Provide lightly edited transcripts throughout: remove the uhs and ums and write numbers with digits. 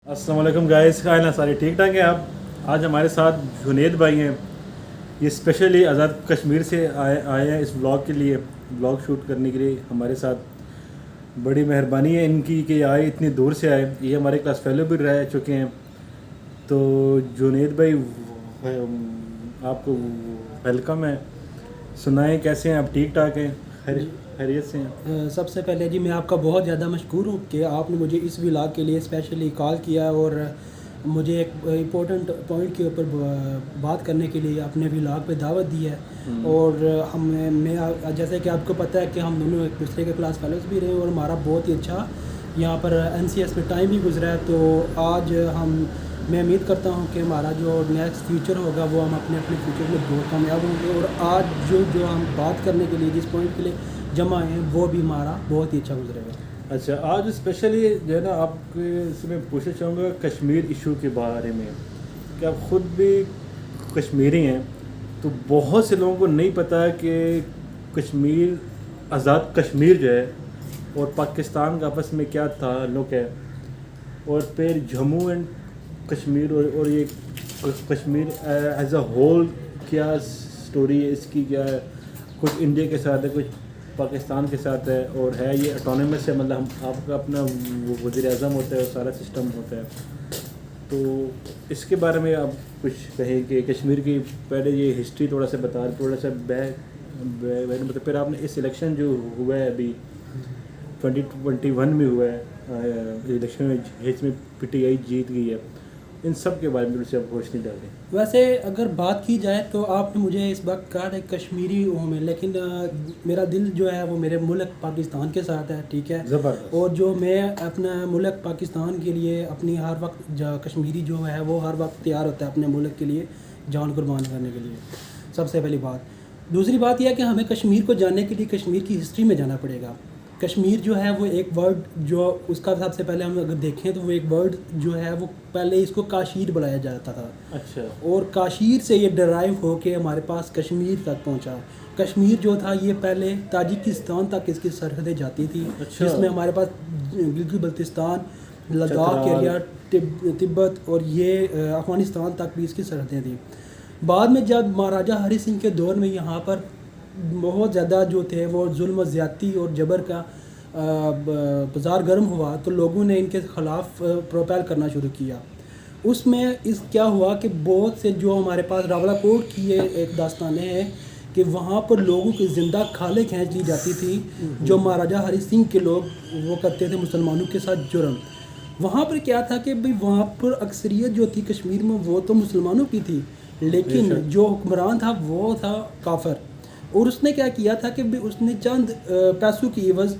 अस्सलाम वालेकुम गाइस, क्या हाल है? सारे ठीक ठाक हैं आप? आज हमारे साथ जुनेद भाई हैं। ये स्पेशली आज़ाद कश्मीर से आए हैं इस व्लॉग के लिए, व्लॉग शूट करने के लिए हमारे साथ। बड़ी मेहरबानी है इनकी कि आए, इतनी दूर से आए। ये हमारे क्लास फेलो भी रह चुके हैं। तो जुनेद भाई आपको वेलकम है। सुनाएं कैसे हैं आप? ठीक ठाक हैं? खैरियत से हैं? सबसे पहले जी मैं आपका बहुत ज़्यादा मशकूर हूँ कि आपने मुझे इस व्लॉग के लिए स्पेशली कॉल किया और मुझे एक इम्पोर्टेंट पॉइंट के ऊपर बात करने के लिए अपने व्लॉग पे दावत दी है। और मैं जैसे कि आपको पता है कि हम दोनों एक दूसरे के क्लास फेलोज भी रहे और हमारा बहुत ही अच्छा यहाँ पर NCS में टाइम भी गुजरा है। तो आज मैं उम्मीद करता हूँ कि हमारा जो नेक्स्ट फ्यूचर होगा वो हम अपने अपने फ्यूचर में बहुत कामयाब होंगे। और आज जो हम बात करने के लिए जिस पॉइंट के लिए जमा हैं वो भी हमारा बहुत ही अच्छा गुजरेगा। अच्छा, आज स्पेशली जो है ना आपके से मैं पूछना चाहूँगा कश्मीर इशू के बारे में कि आप ख़ुद भी कश्मीरी हैं। तो बहुत से लोगों को नहीं पता है कि कश्मीर, आज़ाद कश्मीर जो है और पाकिस्तान का आपस में क्या ताल्लुक़ है, और फिर जम्मू एंड कश्मीर और ये कश्मीर एज अ होल क्या स्टोरी है इसकी, क्या है? कुछ इंडिया के साथ है, कुछ पाकिस्तान के साथ है, और है ये ऑटोनमस है, मतलब हम आपका अपना वज़ीर आज़म होता है और सारा सिस्टम होता है। तो इसके बारे में आप कुछ कहें कि कश्मीर की पहले ये हिस्ट्री थोड़ा सा बता, थोड़ा सा मतलब फिर आपने इस इलेक्शन जो हुआ है अभी 2021 में हुआ है इलेक्शन में, जिसमें PTI जीत गई है, इन सब के बारे में थोड़ी सी आप रोशनी डालें। वैसे अगर बात की जाए तो आपने मुझे इस वक्त कहा है कश्मीरी हूँ मैं, लेकिन मेरा दिल जो है वो मेरे मुल्क पाकिस्तान के साथ है, ठीक है। ज़बरदस्त। और जो मैं अपना मुल्क पाकिस्तान के लिए अपनी हर वक्त कश्मीरी जो है वो हर वक्त तैयार होता है अपने मुल्क के लिए जान कुर्बान करने के लिए, सबसे पहली बात। दूसरी बात यह है कि हमें कश्मीर को जानने के लिए कश्मीर की हिस्ट्री में जाना पड़ेगा। कश्मीर जो है वो एक वर्ड जो उसका सबसे पहले हम अगर देखें तो वो एक वर्ड जो है वो पहले इसको काशीर बुलाया जाता था। अच्छा। और काशीर से ये डराइव हो के हमारे पास कश्मीर तक पहुंचा। कश्मीर जो था ये पहले ताजिकिस्तान तक इसकी सरहदें जाती थी। अच्छा। जिसमें हमारे पास गिलगित बल्तिस्तान, लद्दाख एरिया, तिब्बत और ये अफ़गानिस्तान तक भी इसकी सरहदें थी। बाद में जब महाराजा हरी सिंह के दौर में यहाँ पर बहुत ज़्यादा जो थे वो जुल्म ज़्यादती और जबर का बाज़ार गर्म हुआ, तो लोगों ने इनके ख़िलाफ़ प्रोपेल करना शुरू किया। उसमें इस क्या हुआ कि बहुत से जो हमारे पास रावलाकोट की ये एक दास्तानें हैं कि वहाँ पर लोगों की ज़िंदा खालें खींच ली जाती थी, जो महाराजा हरी सिंह के लोग वो करते थे मुसलमानों के साथ जुर्म। वहाँ पर क्या था कि भाई वहाँ पर अक्सरियत जो थी कश्मीर में वो तो मुसलमानों की थी, लेकिन जो हुक्मरान था वो था काफर। और उसने क्या किया था कि उसने चंद पैसों की एवज़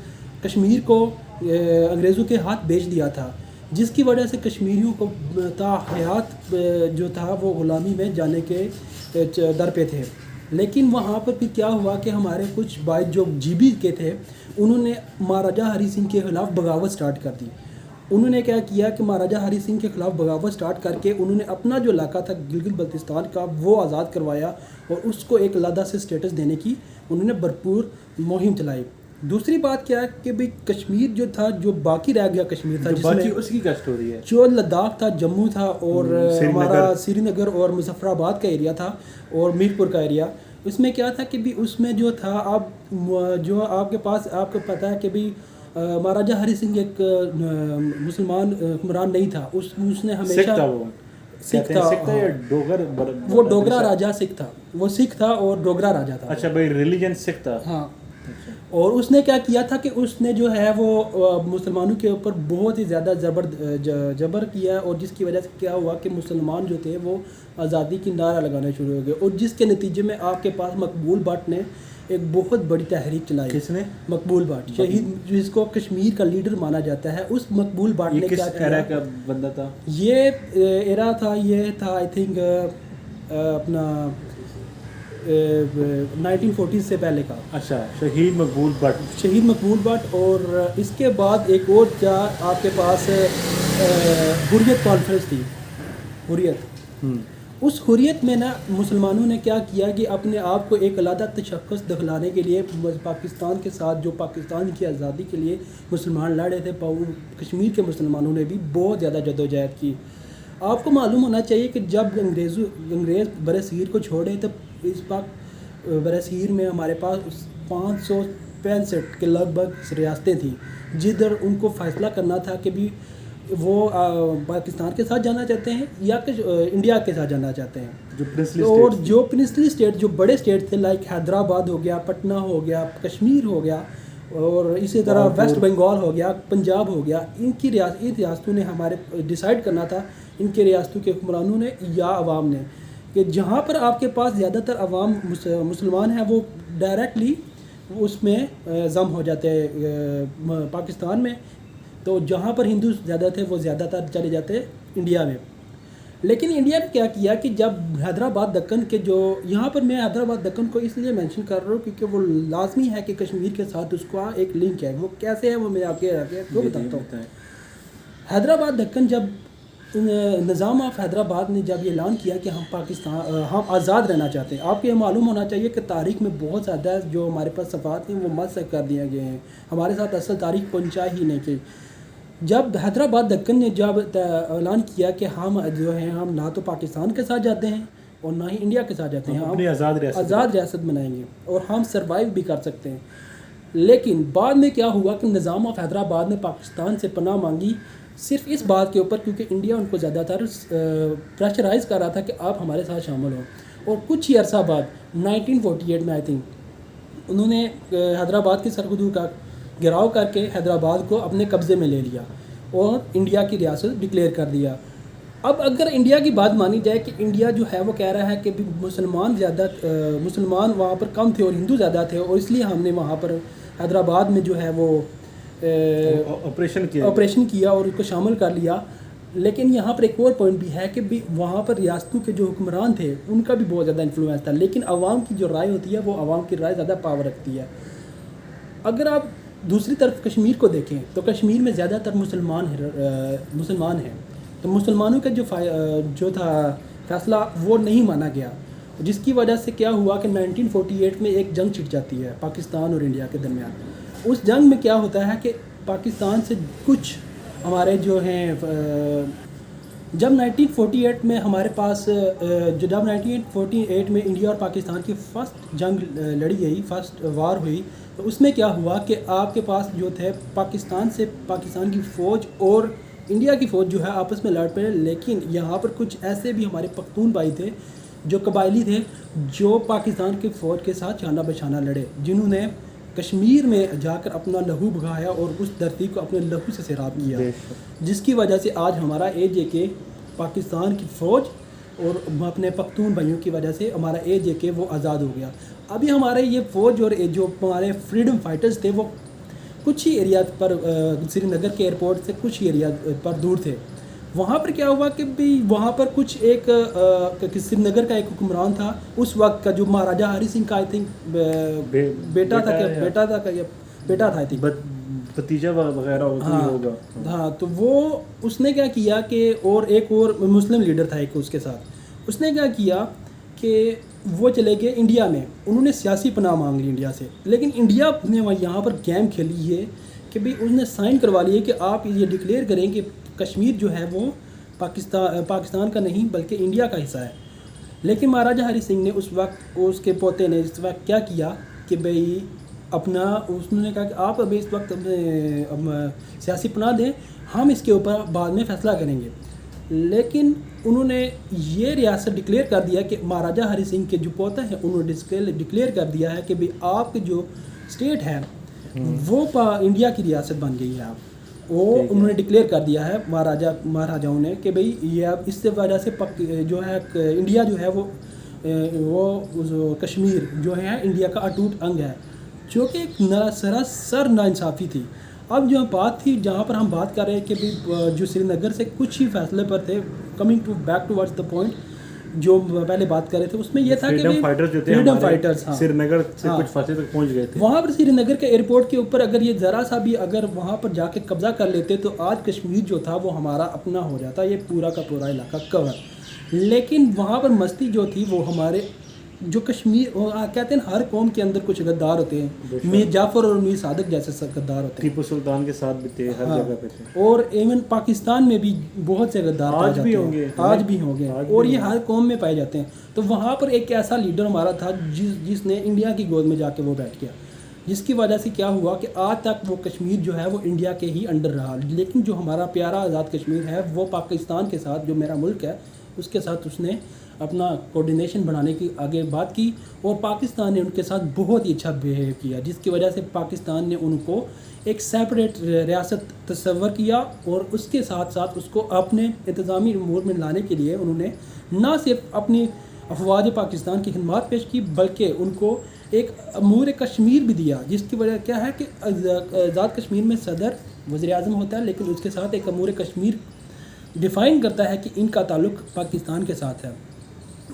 कश्मीर को अंग्रेज़ों के हाथ बेच दिया था, जिसकी वजह से कश्मीरियों को ताहयात जो था वो ग़ुलामी में जाने के दर पे थे। लेकिन वहाँ पर फिर क्या हुआ कि हमारे कुछ भाई जो GB के थे उन्होंने महाराजा हरी सिंह के ख़िलाफ़ बगावत स्टार्ट कर दी। उन्होंने क्या किया कि महाराजा हरी सिंह के ख़िलाफ़ बगावत स्टार्ट करके उन्होंने अपना जो इलाका था गिलगित बल्तिस्तान का वो आज़ाद करवाया और उसको एक अलग से स्टेटस देने की उन्होंने भरपूर मुहिम चलाई। दूसरी बात क्या है कि भाई कश्मीर जो था, जो बाकी रह गया कश्मीर था, बाकी उसकी क्या स्टोरी है? जो लद्दाख था, जम्मू था और हमारा श्रीनगर और मुजफ्फराबाद का एरिया था और मीरपुर का एरिया। इसमें क्या था कि भी उसमें जो था अब जो आपके पास आपको पता है कि भी महाराजा हरी सिंह एक मुसलमान हुक्मरान नहीं था। उसने हमेशा सिख था या डोगर? वो डोगरा राजा सिख था, वो सिख था और डोगरा राजा था। अच्छा भाई, रिलीजन सिख था। हाँ। अच्छा। और उसने क्या किया था कि उसने जो है वो मुसलमानों के ऊपर बहुत ही ज़्यादा जबर किया, और जिसकी वजह से क्या हुआ कि मुसलमान जो थे वो आज़ादी की नारा लगाना शुरू हो गए, और जिसके नतीजे में आपके पास मकबूल भट्ट ने एक बहुत बड़ी तहरीक चलाई। किसने? मकबूल भट्ट, शहीद, जिसको कश्मीर का लीडर माना जाता है। उस मकबूल भट्ट ने क्या किया? एरा का बंदा था ये एरा था, ये था आई थिंक अपना 1940 से पहले का। अच्छा, शहीद मकबूल भट्ट। शहीद मकबूल भट्ट। और इसके बाद एक और क्या आपके पास हुर्रियत कॉन्फ्रेंस थी, हुर्रियत। उस हुर्रियत में ना मुसलमानों ने क्या किया कि अपने आप को एक अलग तशख़्ख़ुस दिखलाने के लिए पाकिस्तान के साथ, जो पाकिस्तान की आज़ादी के लिए मुसलमान लड़े थे, कश्मीर के मुसलमानों ने भी बहुत ज़्यादा जदोजहद की। आपको मालूम होना चाहिए कि जब अंग्रेज़ बरसीर को छोड़े तब इस वक्त बरसीर में हमारे पास 565 के लगभग रियासतें थी, जिधर उनको फ़ैसला करना था कि भी वो पाकिस्तान के साथ जाना चाहते हैं या कि इंडिया के साथ जाना चाहते हैं। जो प्रिंसली और स्टेट्स जो प्रिंसली स्टेट, जो बड़े स्टेट थे, लाइक हैदराबाद हो गया, पटना हो गया, कश्मीर हो गया, और इसी तरह वेस्ट बंगाल हो गया, पंजाब हो गया, इन रियासतों ने हमारे डिसाइड करना था, इनके रियासतों के हुक्मरानों ने या अवाम ने, कि जहाँ पर आपके पास ज़्यादातर अवाम मुसलमान हैं वो डायरेक्टली उसमें जम हो जाते हैं पाकिस्तान में, तो जहाँ पर हिंदू ज़्यादा थे वो ज़्यादातर चले जाते इंडिया में। लेकिन इंडिया ने क्या किया कि जब हैदराबाद दक्कन के जो, यहाँ पर मैं हैदराबाद दक्कन को इसलिए मेंशन कर रहा हूँ क्योंकि वो लाजमी है कि कश्मीर के साथ उसका एक लिंक है। वो कैसे है वो मैं आपके वो बताता हूँ। हैदराबाद दक्कन, जब निज़ाम ऑफ हैदराबाद ने जब ये ऐलान किया कि हम आज़ाद रहना चाहते हैं, आपको ये मालूम होना चाहिए कि तारीख़ में बहुत ज़्यादा जो हमारे पास सफ़ात हैं वो मस्ख़ कर दिए गए हैं, हमारे साथ असल तारीख़ पहुँचा ही नहीं की। जब हैदराबाद दक्कन ने जब ऐलान किया कि हम जो हैं हम ना तो पाकिस्तान के साथ जाते हैं और ना ही इंडिया के साथ जाते हैं, हम आज़ाद रियासत बनाएंगे और हम सर्वाइव भी कर सकते हैं। लेकिन बाद में क्या हुआ कि निज़ाम ऑफ हैदराबाद ने पाकिस्तान से पनाह मांगी सिर्फ इस बात के ऊपर क्योंकि इंडिया उनको ज़्यादातर प्रेशराइज़ कर रहा था कि आप हमारे साथ शामिल हो। और कुछ ही अर्सा बाद 1948 में आई थिंक उन्होंने हैदराबाद की सरहदों का घेराव करके हैदराबाद को अपने कब्ज़े में ले लिया और इंडिया की रियासत डिक्लेयर कर दिया। अब अगर इंडिया की बात मानी जाए कि इंडिया जो है वो कह रहा है कि मुसलमान वहाँ पर कम थे और हिंदू ज़्यादा थे और इसलिए हमने वहाँ पर हैदराबाद में जो है वो ऑपरेशन किया और उसको शामिल कर लिया। लेकिन यहाँ पर एक और पॉइंट भी है कि भी वहाँ पर रियासतों के जो हुक्मरान थे उनका भी बहुत ज़्यादा इन्फ्लुएंस था, लेकिन आवाम की जो राय होती है वो आवाम की राय ज़्यादा पावर रखती है। अगर आप दूसरी तरफ कश्मीर को देखें तो कश्मीर में ज़्यादातर मुसलमान हैं, तो मुसलमानों का जो था फैसला वो नहीं माना गया, जिसकी वजह से क्या हुआ कि 1948 में एक जंग छिड़ जाती है पाकिस्तान और इंडिया के दरमियान। उस जंग में क्या होता है कि पाकिस्तान से कुछ हमारे जो हैं, जब 1948 में हमारे पास जब 1948 में इंडिया और पाकिस्तान की फ़र्स्ट जंग लड़ी गई, फर्स्ट वार हुई, तो उसमें क्या हुआ कि आपके पास जो थे पाकिस्तान की फ़ौज और इंडिया की फ़ौज जो है आपस में लड़ पड़े। लेकिन यहाँ पर कुछ ऐसे भी हमारे पख्तून भाई थे जो कबायली थे जो पाकिस्तान की फ़ौज के साथ शाना बशाना लड़े, जिन्होंने कश्मीर में जाकर अपना लहू बहाया और उस धरती को अपने लहू से सैराब किया, जिसकी वजह से आज हमारा AJK पाकिस्तान की फ़ौज और अपने पख्तून भाइयों की वजह से हमारा AJK वो आज़ाद हो गया। अभी हमारे ये फ़ौज और जो हमारे फ्रीडम फाइटर्स थे वो कुछ ही एरिया पर श्रीनगर के एयरपोर्ट से कुछ ही एरिया पर दूर थे। वहाँ पर क्या हुआ कि भी वहाँ पर कुछ एक श्रीनगर का एक हुक्मरान था उस वक्त का, जो महाराजा हरि सिंह का आई थिंक बेटा था आई थिंक, भतीजा वगैरह होगा। हाँ, तो वो उसने क्या किया कि और एक और मुस्लिम लीडर था एक उसके साथ, उसने क्या किया कि वो चले गए इंडिया में, उन्होंने सियासी पनाह मांग ली इंडिया से। लेकिन इंडिया ने यहाँ पर गेम खेली है कि भाई उसने साइन करवा लिए कि आप ये डिक्लेयर करें कि कश्मीर जो है वो पाकिस्तान का नहीं बल्कि इंडिया का हिस्सा है। लेकिन महाराजा हरि सिंह ने उस वक्त, उसके पोते ने इस वक्त क्या किया कि भाई उसने कहा कि आप अभी इस वक्त सियासी पनाह दें, हम इसके ऊपर बाद में फ़ैसला करेंगे। लेकिन उन्होंने ये रियासत डिक्लेयर कर दिया कि महाराजा हरि सिंह के जो पोता हैं उन्होंने डिक्लेयर कर दिया है कि भाई आपकी जो स्टेट है वो इंडिया की रियासत बन गई है। आप वो उन्होंने डिक्लेयर कर दिया है महाराजाओं ने कि भाई ये अब इससे वजह से जो है इंडिया जो है वो कश्मीर जो है इंडिया का अटूट अंग है, जो कि एक सरासर नाइंसाफ़ी थी। अब जो बात थी जहाँ पर हम बात कर रहे हैं कि भाई जो श्रीनगर से कुछ ही फैसले पर थे, coming to back towards the point जो पहले बात कर रहे थे उसमें ये था कि फ्रीडम फाइटर्स जो थे फ्रीडम हमारे फाइटर्स, हाँ, श्रीनगर से हाँ, कुछ फासले तक पहुंच गए थे। वहाँ पर श्रीनगर के एयरपोर्ट के ऊपर अगर ये ज़रा सा भी अगर वहाँ पर जाके कब्जा कर लेते तो आज कश्मीर जो था वो हमारा अपना हो जाता, ये पूरा का पूरा इलाका कवर। लेकिन वहाँ पर मस्ती जो थी वो हमारे जो कश्मीर कहते हैं हर कौम के अंदर कुछ गद्दार होते हैं, मीर जाफ़र और मीर सादिक जैसे सब गद्दार होते हैं। टीपू सुल्तान के साथ भी थे, हर हाँ, जगह पे थे। और इवन पाकिस्तान में भी बहुत से गद्दार पाए जाते हैं, आज भी होंगे और ये हर कौम में पाए जाते हैं। तो वहाँ पर एक ऐसा लीडर हमारा था जिसने इंडिया की गोद में जाके वो बैठ गया, जिसकी वजह से क्या हुआ कि आज तक वो कश्मीर जो है वो इंडिया के ही अंडर रहा। लेकिन जो हमारा प्यारा आज़ाद कश्मीर है वो पाकिस्तान के साथ, जो मेरा मुल्क है उसके साथ उसने अपना कोऑर्डिनेशन बनाने की आगे बात की और पाकिस्तान ने उनके साथ बहुत ही अच्छा बिहेव किया, जिसकी वजह से पाकिस्तान ने उनको एक सेपरेट रियासत तस्वर किया और उसके साथ साथ उसको अपने इंतज़ामी उमूर में लाने के लिए उन्होंने ना सिर्फ अपनी अफवाज पाकिस्तान की खिदमत पेश की बल्कि उनको एक अमूर कश्मीर भी दिया, जिसकी वजह क्या है कि आज़ाद कश्मीर में सदर वज़ीर आज़म होता है, लेकिन उसके साथ एक अमूर कश्मीर डिफ़ाइन करता है कि इनका ताल्लुक़ पाकिस्तान के साथ है।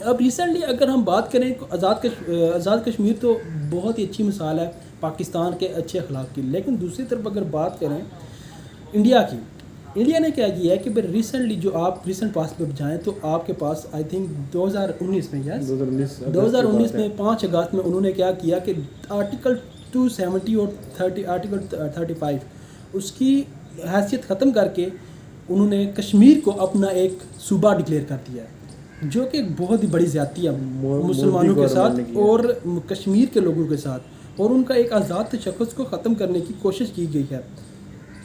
अब रिसेंटली अगर हम बात करें तो आज़ाद कश्मीर तो बहुत ही अच्छी मिसाल है पाकिस्तान के अच्छे अखलाक की। लेकिन दूसरी तरफ अगर बात करें इंडिया की, इंडिया ने क्या किया है कि भाई रिसेंटली जो आप रिसेंट पास पे जाएँ तो आपके पास आई थिंक 2019 में, यस 2019 में 5 अगस्त में उन्होंने क्या किया कि आर्टिकल 270 और आर्टिकल 35 उसकी हैसियत ख़त्म करके उन्होंने कश्मीर को अपना एक सूबा डिक्लेयर कर दिया है, जो कि बहुत ही बड़ी ज़्यादती है मुसलमानों के साथ और कश्मीर के लोगों के साथ, और उनका एक आज़ाद तशख़्ख़ुस को ख़त्म करने की कोशिश की गई है।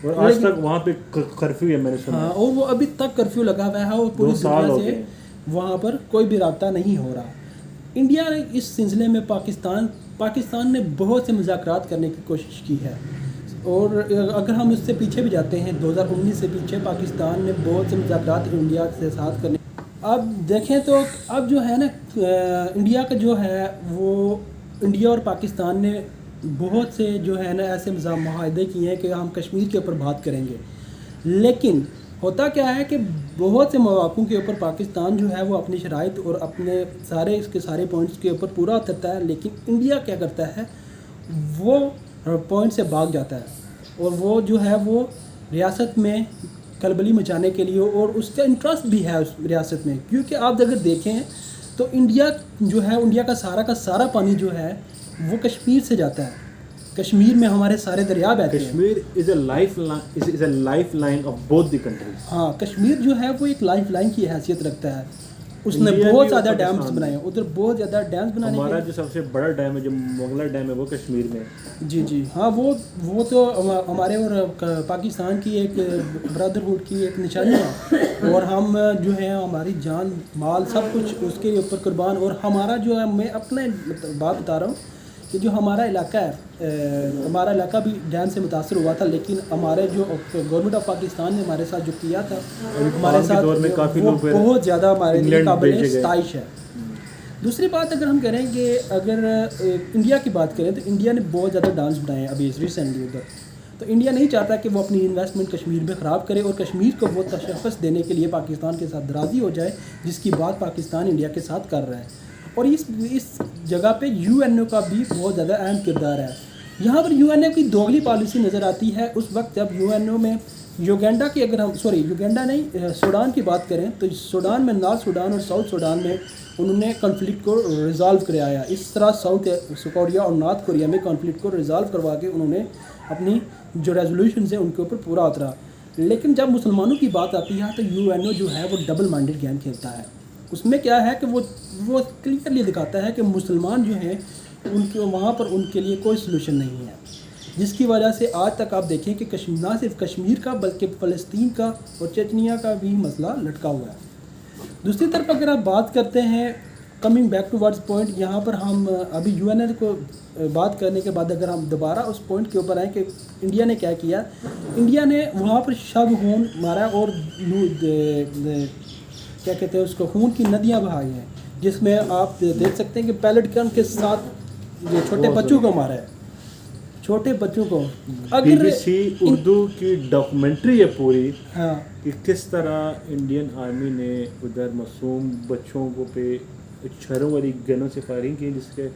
और आज तक वहाँ पे कर्फ्यू है मैंने सुना। हाँ, और वो अभी तक कर्फ्यू लगा हुआ है और पूरी दुनिया से वहाँ पर कोई भी रब्ता नहीं हो रहा। इंडिया ने इस सिलसिले में पाकिस्तान ने बहुत से मुज़ाकरात करने की कोशिश की है, और अगर हम इससे पीछे भी जाते हैं 2019 से पीछे पाकिस्तान ने बहुत से मुज़ाकरात इंडिया के साथ करने। अब देखें तो अब जो है ना इंडिया का जो है वो इंडिया और पाकिस्तान ने बहुत से जो है ना ऐसे मुआहदे किए हैं कि हम कश्मीर के ऊपर बात करेंगे, लेकिन होता क्या है कि बहुत से मौक़ों के ऊपर पाकिस्तान जो है वो अपनी शराइत और अपने सारे इसके सारे पॉइंट्स के ऊपर पूरा उतरता है, लेकिन इंडिया क्या करता है वो पॉइंट से भाग जाता है और वो जो है वो रियासत में कलबली मचाने के लिए, और उसका इंटरेस्ट भी है उस रियासत में, क्योंकि आप अगर देखें तो इंडिया जो है इंडिया का सारा पानी जो है वो कश्मीर से जाता है। कश्मीर में हमारे सारे दरिया बहते हैं। Kashmir is a life line of both the countries. हाँ, कश्मीर जो है वो एक लाइफ लाइन की हैसियत रखता है। उसने बहुत ज़्यादा डैम्स बनाए हैं, उधर बहुत ज़्यादा डैम्स बनाने हमारा जो सबसे बड़ा डैम है जो मोगला डैम है वो कश्मीर में है। जी हाँ, वो तो हमारे और पाकिस्तान की एक ब्रदरहुड की एक निशानी है, और हम जो है हमारी जान माल सब कुछ उसके ऊपर कुर्बान। और हमारा जो है मैं अपने बात बता रहा हूँ कि जो हमारा इलाका है हमारा इलाका भी डैम से मुतासर हुआ था, लेकिन हमारे जो गवर्नमेंट ऑफ पाकिस्तान ने हमारे साथ जो किया था हमारे साथ में काफ़ी लोग बहुत ज़्यादा हमारे लिए काबिल सताइश है। दूसरी बात अगर हम करें कि अगर इंडिया की बात करें तो इंडिया ने बहुत ज़्यादा डांस बनाए अभी रिसेंटली उधर, तो इंडिया नहीं चाहता कि वो अपनी इन्वेस्टमेंट कश्मीर में ख़राब करे और कश्मीर को वो तशख़्ख़ुस देने के लिए पाकिस्तान के साथ राज़ी हो जाए, जिसकी बात पाकिस्तान इंडिया के साथ कर रहा है। और इस जगह पे यूएनओ का भी बहुत ज़्यादा अहम किरदार है। यहाँ पर यूएनओ की दोगली पॉलिसी नज़र आती है उस वक्त जब यूएनओ में युगांडा की अगर हम युगांडा नहीं सूडान की बात करें तो सूडान में नॉर्थ सूडान और साउथ सूडान में उन्होंने कॉन्फ्लिक्ट को रिज़ॉल्व कराया। इस तरह साउथ कोरिया और नॉर्थ कोरिया में कॉन्फ्लिक्ट को रिज़ॉल्व करवा के उन्होंने अपनी जो रेजोल्यूशन है उनके ऊपर पूरा उतरा। लेकिन जब मुसलमानों की बात आती है तो यूएनओ जो है वो डबल माइंडेड गेम खेलता है। उसमें क्या है कि वो क्लियरली दिखाता है कि मुसलमान जो हैं उनके वहाँ पर उनके लिए कोई सलूशन नहीं है, जिसकी वजह से आज तक आप देखें कि ना सिर्फ कश्मीर का बल्कि फ़लस्तीन का और चचनिया का भी मसला लटका हुआ है। दूसरी तरफ अगर आप बात करते हैं coming back towards point, यहाँ पर हम अभी यूएनओ को बात करने के बाद अगर हम दोबारा उस पॉइंट के ऊपर आएँ कि इंडिया ने क्या किया, इंडिया ने वहाँ पर शब खून मारा और क्या कहते हैं उसको खून की नदियाँ बहाई हैं, जिसमें आप देख सकते हैं कि पैलेट गन के साथ ये छोटे बच्चों को मारा है, छोटे बच्चों को। अगर BBC उर्दू की डॉक्यूमेंट्री है पूरी, हाँ कि किस तरह इंडियन आर्मी ने उधर मासूम बच्चों को पे छरों वाली गनों से फायरिंग की, जिसके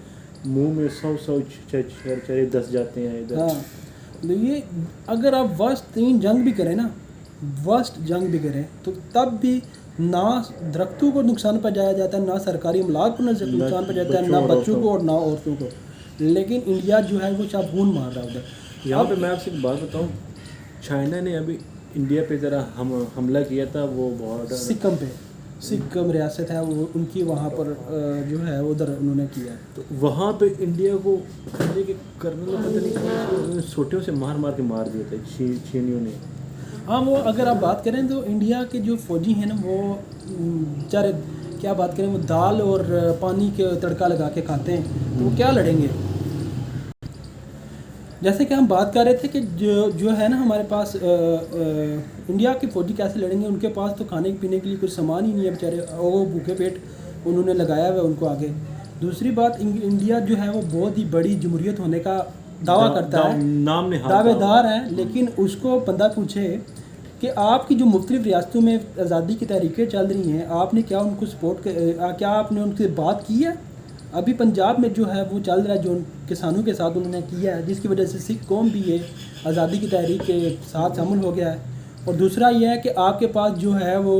मुंह में 100 छरे दस जाते हैं इधर। हाँ, तो ये अगर आप वर्स्ट 3 जंग भी करें ना, वर्स्ट जंग भी करें, तो तब भी ना दरख्तों को नुकसान पहुंचाया जाता है, ना सरकारी इमलाक को नुकसान पहुंचाता है, ना बच्चों को और ना औरतों को। लेकिन इंडिया जो है वो चाबून मार रहा है उधर। यहाँ पे मैं आपसे एक बात बताऊँ, चाइना ने अभी इंडिया पे ज़रा हमला किया था, वो बॉर्डर सिक्किम पे, सिक्किम रियासत है वो उनकी, वहाँ पर जो है उधर उन्होंने किया है। तो वहाँ पे इंडिया के कर्नल पता नहीं कौन से सोटियों से मार के मार दिए थे चीनियों ने। हाँ, वो अगर आप बात करें तो इंडिया के जो फौजी हैं ना, वो बेचारे क्या बात करें, वो दाल और पानी के तड़का लगा के खाते हैं, तो वो क्या लड़ेंगे। जैसे कि हम बात कर रहे थे कि जो है ना हमारे पास इंडिया के फौजी कैसे लड़ेंगे, उनके पास तो खाने पीने के लिए कुछ सामान ही नहीं है बेचारे, वो भूखे पेट उन्होंने लगाया हुआ है उनको आगे। दूसरी बात, इंडिया जो है वो बहुत ही बड़ी जमहूरियत होने का दावा करता है, नाम ने दावेदार है, लेकिन उसको बंदा पूछे कि आपकी जो मुख्तलिफ रियासतों में आज़ादी की तहरीकें चल रही हैं, आपने क्या उनको सपोर्ट क्या आपने उनसे बात की है? अभी पंजाब में जो है वो चल रहा है, जो किसानों के साथ उन्होंने किया है, जिसकी वजह से सिख कौम भी ये आज़ादी की तहरीक के साथ शामिल हो गया है। और दूसरा ये है कि आपके पास जो है वो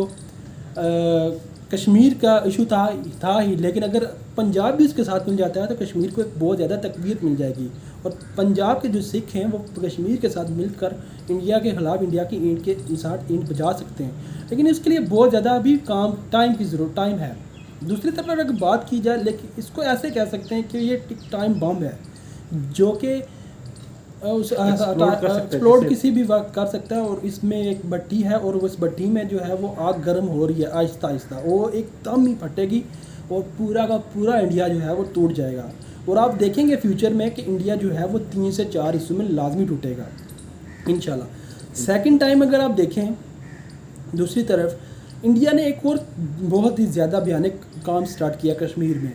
कश्मीर का इशू था ही, लेकिन अगर पंजाब भी इसके साथ मिल जाता है तो कश्मीर को एक बहुत ज़्यादा तकवीत मिल जाएगी, और पंजाब के जो सिख हैं वो कश्मीर के साथ मिलकर इंडिया के ख़िलाफ़ इंडिया की ईंट के साथ ईंट बजा सकते हैं। लेकिन इसके लिए बहुत ज़्यादा अभी टाइम की ज़रूरत टाइम है। दूसरी तरफ अगर बात की जाए, लेकिन इसको ऐसे कह सकते हैं कि ये टाइम बम है जो कि एक्सप्लोड किसी भी वक्त कर सकता है, और इसमें एक भट्टी है और उस भट्टी में जो है वो आग गर्म हो रही है आहिस्ता आहिस्ता, वो एकदम ही फटेगी और पूरा का पूरा इंडिया जो है वो टूट जाएगा। और आप देखेंगे फ्यूचर में कि इंडिया जो है वो 3 से 4 हिस्सों में लाजमी टूटेगा इंशाल्लाह। सेकंड टाइम अगर आप देखें दूसरी तरफ, इंडिया ने एक और बहुत ही ज़्यादा भयानक काम स्टार्ट किया कश्मीर में।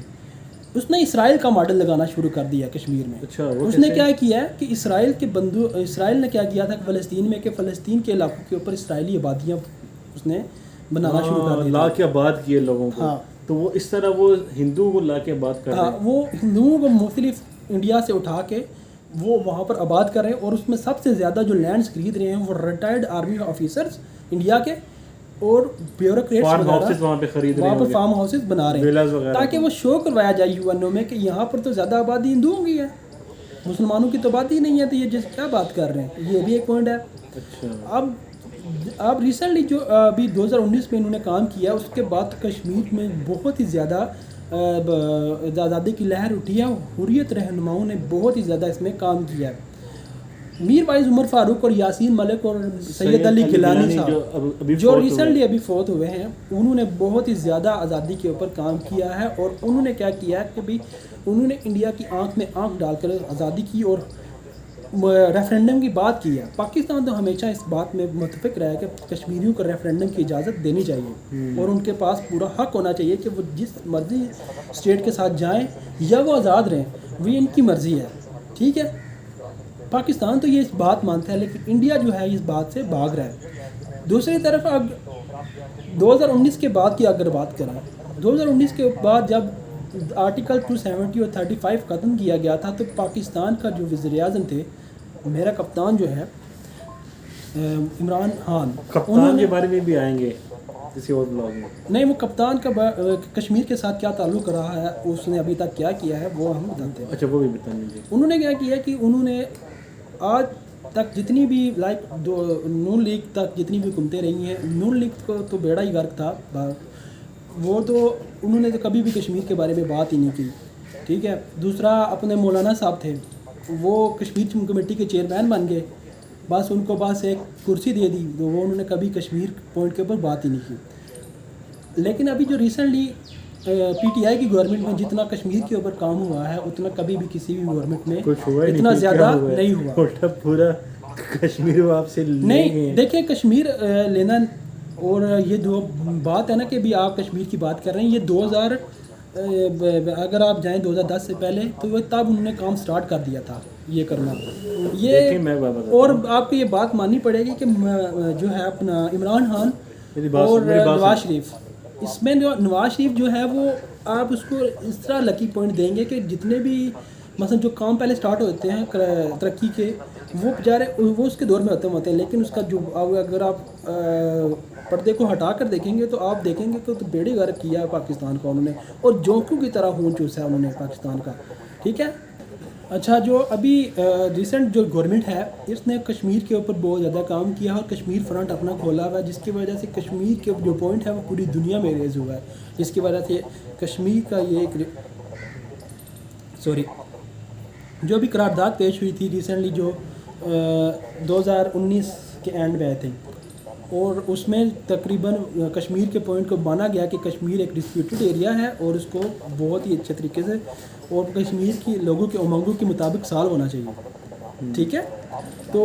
उसने इसराइल का मॉडल लगाना शुरू कर दिया कश्मीर में। अच्छा, उसने क्या किया है कि इसराइल ने क्या किया था फ़लस्तीन में, कि फ़लस्तीन के इलाकों के ऊपर इसराइली आबादियाँ उसने बनाना शुरू कर दी, ला के आबाद किए लोगों को। हाँ, तो वो इस तरह वो हिंदुओं को ला के आबाद कर रहे हैं। वो हिंदुओं को मुख्तलिफ इंडिया से उठा के वो वहाँ पर आबाद कर रहे हैं, और उसमें सबसे ज़्यादा जो लैंड्स खरीद रहे हैं वो रिटायर्ड आर्मी ऑफिसर्स इंडिया के और ब्यूरोक्रेट्स वहाँ पे खरीद रहे हैं, वहाँ पर फार्म हाउसेस बना रहे हैं, ताकि वो शो करवाया जाए यूएनओ में कि यहाँ पर तो ज़्यादा आबादी हिंदुओं की है, मुसलमानों की तो आबादी नहीं है, तो ये जिस क्या बात कर रहे हैं, ये भी एक पॉइंट है। अच्छा, अब रिसेंटली जो अभी 2019 में इन्होंने काम किया, उसके बाद कश्मीर में बहुत ही ज़्यादा आज़ादी की लहर उठी है, हुर्रियत रहनुमाओं ने बहुत ही ज़्यादा इसमें काम किया है। मीर वाइज उमर फारूक और यासीन मलिक और सैयद अली गिलानी साहब जो रिसेंटली अभी फौत हुए हैं, उन्होंने बहुत ही ज़्यादा आज़ादी के ऊपर काम किया है, और उन्होंने क्या किया है कि भाई उन्होंने इंडिया की आंख में आंख डालकर आज़ादी की और रेफरेंडम की बात की है। पाकिस्तान तो हमेशा इस बात में मुतफिक रहा है कि कश्मीरियों को रेफरेंडम की इजाज़त देनी चाहिए, और उनके पास पूरा हक होना चाहिए कि वो जिस मर्ज़ी स्टेट के साथ जाएँ या वो आज़ाद रहें, वो इनकी मर्ज़ी है, ठीक है। पाकिस्तान तो ये इस बात मानता है, लेकिन इंडिया जो है इस बात से भाग रहा है। दूसरी तरफ अब 2019 के बाद की अगर बात करें, 2019 के बाद जब आर्टिकल 270 और 35 ख़त्म किया गया था, तो पाकिस्तान का जो वज़ीर-ए-आज़म थे, मेरा कप्तान जो है इमरान खान, कप्तान के बारे में भी आएंगे किसी और ब्लॉग में। नहीं, वो कप्तान का कश्मीर के साथ क्या ताल्लुक़ रहा है, उसने अभी तक क्या किया है, वो हम बताते हैं। अच्छा, वो भी बता दीजिए। उन्होंने क्या किया कि उन्होंने आज तक जितनी भी नून लीग तक जितनी भी हुकूमतें रही हैं, नून लीग को तो बेड़ा ही गर्क था, वो तो उन्होंने तो कभी भी कश्मीर के बारे में बात ही नहीं की, ठीक है। दूसरा, अपने मौलाना साहब थे, वो कश्मीर कमेटी के चेयरमैन बन गए, बस उनको बस एक कुर्सी दे दी, तो वो उन्होंने कभी कश्मीर पॉइंट के ऊपर बात ही नहीं की। लेकिन अभी जो रिसेंटली पीटीआई की गवर्नमेंट में जितना कश्मीर के ऊपर काम हुआ है, उतना कभी भी किसी भी गवर्नमेंट में इतना ज़्यादा नहीं हुआ। पूरा कश्मीर आपसे नहीं, देखिए कश्मीर लेना, और ये दो बात है ना कि भी आप कश्मीर की बात कर रहे हैं, ये 2000 अगर आप जाएं 2010 से पहले, तो वो तब उन्होंने काम स्टार्ट कर दिया था, ये करना ये देखिए मैं बात बताता और आपको ये बात माननी पड़ेगी कि जो है अपना इमरान खान मेरी बात और मेरी बात नवाज शरीफ, इसमें जो नवाज शरीफ जो है वो आप उसको इस तरह लकी पॉइंट देंगे कि जितने भी मसलन जो काम पहले स्टार्ट होते हैं तरक्की के, वो बेचारे वो उसके दौर में होते हैं, लेकिन उसका जो अगर आप पर्दे को हटा कर देखेंगे तो आप देखेंगे कि तो बेड़ी गर्क किया है पाकिस्तान का उन्होंने, और जोंकों की तरह खून चूसा है उन्होंने पाकिस्तान का। ठीक है। अच्छा, जो अभी रिसेंट जो गवर्नमेंट है इसने कश्मीर के ऊपर बहुत ज़्यादा काम किया है और कश्मीर फ्रंट अपना खोला हुआ है, जिसकी वजह से कश्मीर के जो पॉइंट है वो पूरी दुनिया में रेज हुआ है, जिसकी वजह से कश्मीर का ये एक जो भी करारदाद पेश हुई थी रिसेंटली जो 2019 के एंड में आई थिंक, और उसमें तकरीबन कश्मीर के पॉइंट को माना गया कि कश्मीर एक डिस्प्यूटेड एरिया है और उसको बहुत ही अच्छे तरीके से और कश्मीर की लोगों के उमंगों के मुताबिक सॉल्व होना चाहिए। ठीक है। तो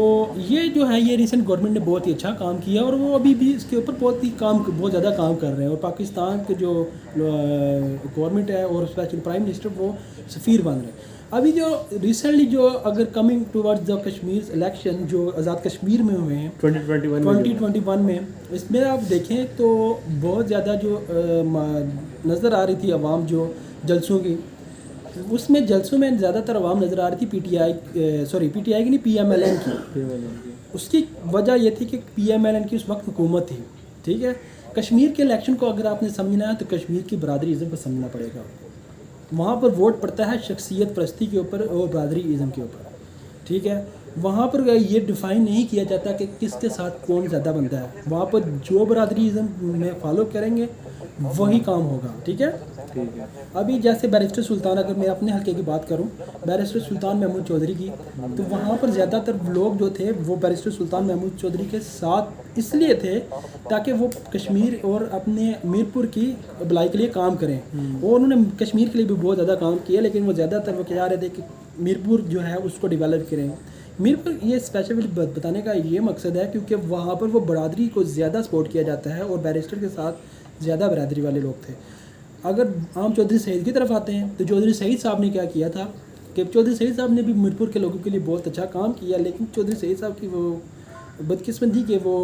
ये जो है ये रिसेंट गवर्नमेंट ने बहुत ही अच्छा काम किया और वो अभी भी इसके ऊपर बहुत ज़्यादा काम कर रहे हैं, और पाकिस्तान के जो गवर्नमेंट है और स्पेशल प्राइम मिनिस्टर वो सफ़ीर बन रहे हैं। अभी जो रिसेंटली जो अगर coming towards the Kashmir election जो आज़ाद कश्मीर में हुए हैं 2021 में, इसमें आप देखें तो बहुत ज़्यादा जो नज़र आ रही थी आवाम जो जलसों की, उसमें जलसों में ज़्यादातर आवाम नज़र आ रही थी पीटीआई की नहीं, पीएमएलएन की। उसकी वजह ये थी कि पीएमएलएन की उस वक्त हुकूमत थी। ठीक है। कश्मीर के इलेक्शन को अगर आपने समझना है तो कश्मीर की बरादरी इज़्म को समझना पड़ेगा। वहाँ पर वोट पड़ता है शख्सियत परस्ती के ऊपर और बरादरी इज़्म के ऊपर। ठीक है। वहाँ पर ये डिफ़ाइन नहीं किया जाता कि किसके साथ कौन ज़्यादा बनता है, वहाँ पर जो बरादरी इज़्म में फॉलो करेंगे वही काम होगा। ठीक है। ठीक है। अभी जैसे बैरिस्टर सुल्तान, अगर मैं अपने हल्के की बात करूं, बैरिस्टर सुल्तान महमूद चौधरी की, तो वहाँ पर ज़्यादातर लोग जो थे वो बैरिस्टर सुल्तान महमूद चौधरी के साथ इसलिए थे ताकि वो कश्मीर और अपने मीरपुर की भलाई के लिए काम करें, और उन्होंने कश्मीर के लिए भी बहुत ज़्यादा काम किया, लेकिन वो ज़्यादातर वो कह रहे थे कि मीरपुर जो है उसको डेवलप करें। मीरपुर ये स्पेशली बताने का ये मकसद है क्योंकि वहाँ पर वो बरादरी को ज़्यादा सपोर्ट किया जाता है और बैरिस्टर के साथ ज़्यादा बरादरी वाले लोग थे। अगर हम चौधरी सईद की तरफ आते हैं तो चौधरी सईद साहब ने क्या किया था कि चौधरी सईद साहब ने भी मीरपुर के लोगों के लिए बहुत अच्छा काम किया, लेकिन चौधरी सईद साहब की वो बदकिस्मती कि वो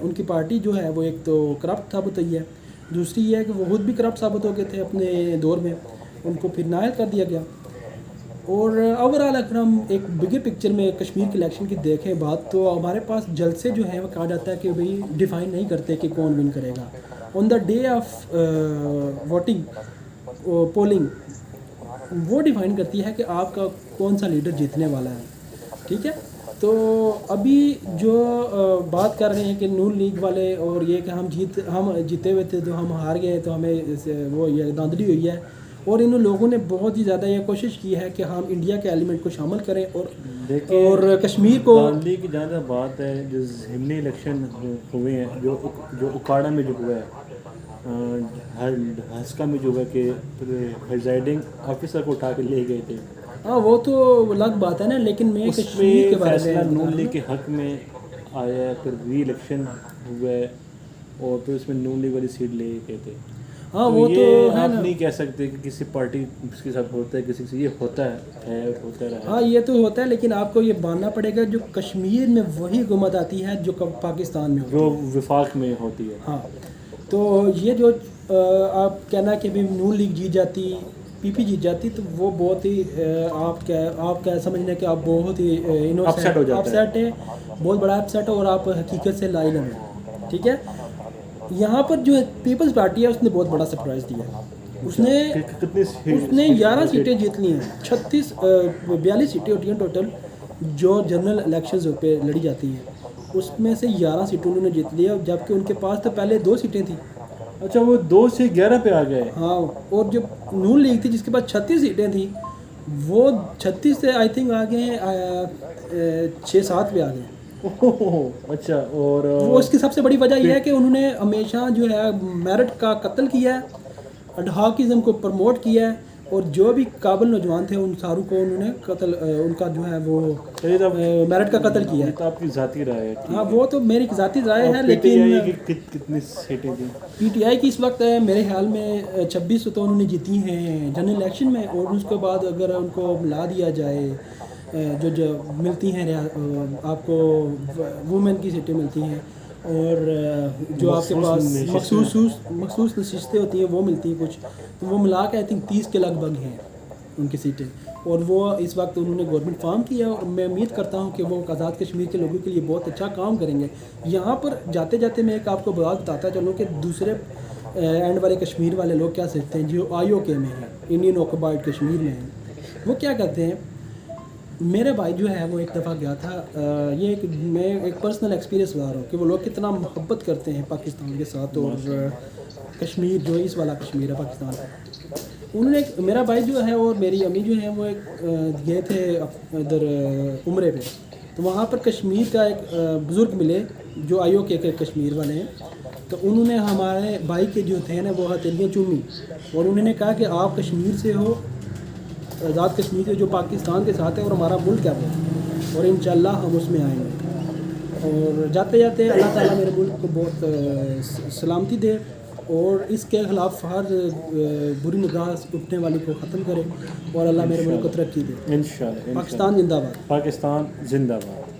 उनकी पार्टी जो है वो एक तो करप्ट साबित हुई है, दूसरी ये है कि वो खुद भी करप्ट साबित हो गए थे अपने दौर में, उनको फिर नायल कर दिया गया। और ओवरऑल अगर हम एक बिगर पिक्चर में कश्मीर के इलेक्शन की देखें बात, तो हमारे पास जलसे जो है वो कहा जाता है कि भाई डिफ़ाइन नहीं करते कि कौन विन करेगा। On the day of voting polling वो डिफ़ाइन करती है कि आपका कौन सा लीडर जीतने वाला है। ठीक है। तो अभी जो बात कर रहे हैं कि नून लीग वाले और ये कि हम जीते हुए थे तो हम हार गए तो हमें वो ये धांधली हुई है, और इन लोगों ने बहुत ही ज़्यादा ये कोशिश की है कि हम इंडिया के एलिमेंट को शामिल करें और कश्मीर को धांधली की जहाँ तक बात है, जो ज़िमनी इलेक्शन हुए हैं जो उकाड़ा में जो हुआ है, हस्का में जो है कि प्रिजाइडिंग ऑफिसर को उठा के ले गए थे। हाँ, वो तो अलग बात है ना, लेकिन मैं कश्मीर के बारे में नून लीग के हक में आया है, फिर री इलेक्शन हुआ है और फिर उसमें नून लीग वाली सीट ले गए थे। हाँ, वो तो है आप ना। नहीं कह सकते कि किसी पार्टी के साथ होता है, किसी से ये होता है होता रहा। हाँ, ये तो होता है, लेकिन आपको ये मानना पड़ेगा जो कश्मीर में वही हुकूमत आती है जो पाकिस्तान में जो विफाक में होती है। हाँ, तो ये जो आप कहना कि अभी नून लीग जीत जाती, पीपी जीत जाती, तो वो बहुत ही आप क्या समझना कि आप बहुत ही अपसेट हो जाते हैं। अपसेट है, बहुत बड़ा अपसेट है और आप हकीकत से लाइलम है। ठीक है। यहाँ पर जो पीपल्स पार्टी है उसने बहुत बड़ा सरप्राइज़ दिया है। उसने 11 सीटें जीत ली हैं, 42 सीटें होती हैं टोटल जो जनरल इलेक्शंस पे लड़ी जाती हैं, उसमें से 11 सीटें उन्होंने जीत लिया, जबकि उनके पास तो पहले 2 सीटें थी। अच्छा, वो 2 से 11 पे आ गए। हाँ, और जो नून लीग थी जिसके पास 36 सीटें थी, वो 36 से आई थिंक आ गए 6-7 पे आ गए। अच्छा, और वो उसकी सबसे बड़ी वजह यह है कि उन्होंने हमेशा जो है मेरिट का कत्ल किया है, अडहाकिज़म को प्रमोट किया है, और जो भी काबिल नौजवान थे उन सारों को उन्होंने कत्ल उनका जो है वो मेरिट का कत्ल किया है। तो आपकी ज़ाती राय है। हाँ, वो तो मेरी ज़ाती राय है, लेकिन कितनी सीटें थी पीटीआई की इस वक्त मेरे ख्याल में 26 तो उन्होंने जीती हैं जनरल इलेक्शन में, और उसके बाद अगर उनको मिला दिया जाए जो मिलती हैं आपको वुमेन की सीटें मिलती हैं, और जो आपके पास मखसूस नशिस्तें होती हैं वो मिलती हैं कुछ, तो वो मिला के आई थिंक 30 के लगभग हैं उनकी सीटें, और वो इस वक्त उन्होंने गवर्नमेंट फॉर्म किया, और मैं उम्मीद करता हूँ कि वो आज़ाद कश्मीर के लोगों के लिए बहुत अच्छा काम करेंगे। यहाँ पर जाते जाते मैं एक आपको बात बताता चलूँ कि दूसरे एंड वाले कश्मीर वाले लोग क्या सोचते हैं जो IOK में है, इंडियन ऑक्यूपाइड कश्मीर में है, वो क्या करते हैं। मेरे भाई जो है वो एक दफ़ा गया था, मैं एक पर्सनल एक्सपीरियंस बता रहा हूँ कि वो लोग कितना मोहब्बत करते हैं पाकिस्तान के साथ, और कश्मीर जो इस वाला कश्मीर है पाकिस्तान का। उन्होंने मेरा भाई जो है और मेरी अम्मी जो है वो एक गए थे इधर उम्रे पे, तो वहाँ पर कश्मीर का एक बुज़ुर्ग मिले जो IOK के कश्मीर वाले हैं, तो उन्होंने हमारे भाई के जो थे ना वो हथेलियाँ चूमी, और उन्होंने कहा कि आप कश्मीर से हो, आज़ाद कश्मीर से जो पाकिस्तान के साथ है, और हमारा मुल्क है वो, और इंशाल्लाह हम उसमें आएंगे। और जाते जाते अल्लाह ताला मेरे मुल्क को बहुत सलामती दे, और इसके ख़िलाफ़ हर बुरी निगाह उठने वाली को ख़त्म करे, और अल्लाह मेरे मुल्क को तरक्की दे। इंशाल्लाह। पाकिस्तान जिंदाबाद। पाकिस्तान जिंदाबाद।